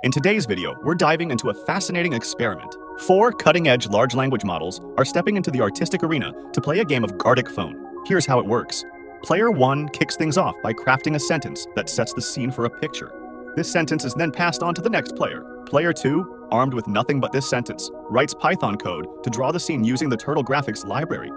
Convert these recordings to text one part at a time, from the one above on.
In today's video, we're diving into a fascinating experiment. 4 cutting-edge large language models are stepping into the artistic arena to play a game of Gartic Phone. Here's how it works. Player 1 kicks things off by crafting a sentence that sets the scene for a picture. This sentence is then passed on to the next player. Player 2, armed with nothing but this sentence, writes Python code to draw the scene using the Turtle Graphics library.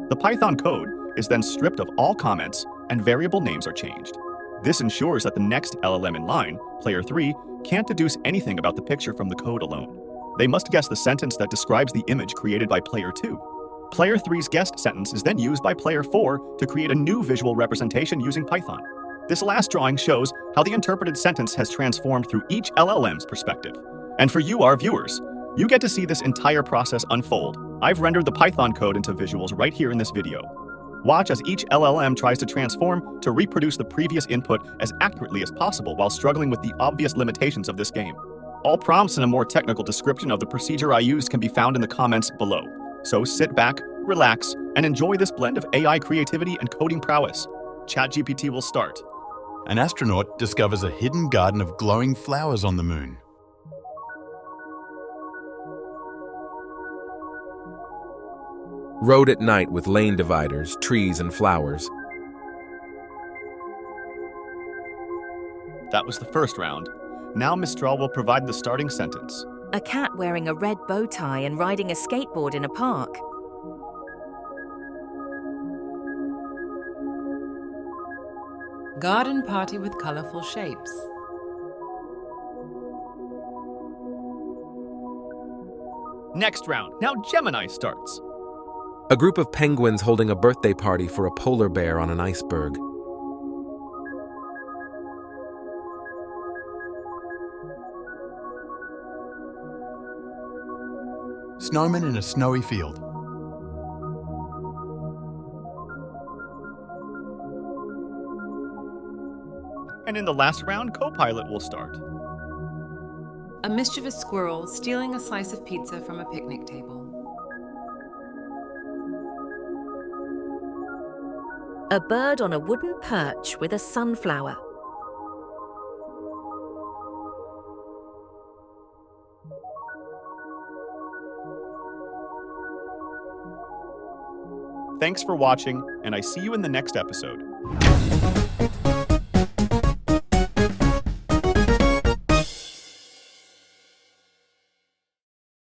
The Python code is then stripped of all comments and variable names are changed. This ensures that the next LLM in line, Player 3, can't deduce anything about the picture from the code alone. They must guess the sentence that describes the image created by Player 2. Player 3's guessed sentence is then used by Player 4 to create a new visual representation using Python. This last drawing shows how the interpreted sentence has transformed through each LLM's perspective. And for you, our viewers, you get to see this entire process unfold. I've rendered the Python code into visuals right here in this video. Watch as each LLM tries to transform to reproduce the previous input as accurately as possible while struggling with the obvious limitations of this game. All prompts and a more technical description of the procedure I used can be found in the comments below. So sit back, relax, and enjoy this blend of AI creativity and coding prowess. ChatGPT will start. An astronaut discovers a hidden garden of glowing flowers on the moon. Road at night with lane dividers, trees, and flowers. That was the first round. Now Mistral will provide the starting sentence. A cat wearing a red bow tie and riding a skateboard in a park. Garden party with colorful shapes. Next round. Now Gemini starts. A group of penguins holding a birthday party for a polar bear on an iceberg. Snowman in a snowy field. And in the last round, Copilot will start. A mischievous squirrel stealing a slice of pizza from a picnic table. A bird on a wooden perch with a sunflower. Thanks for watching, and I see you in the next episode.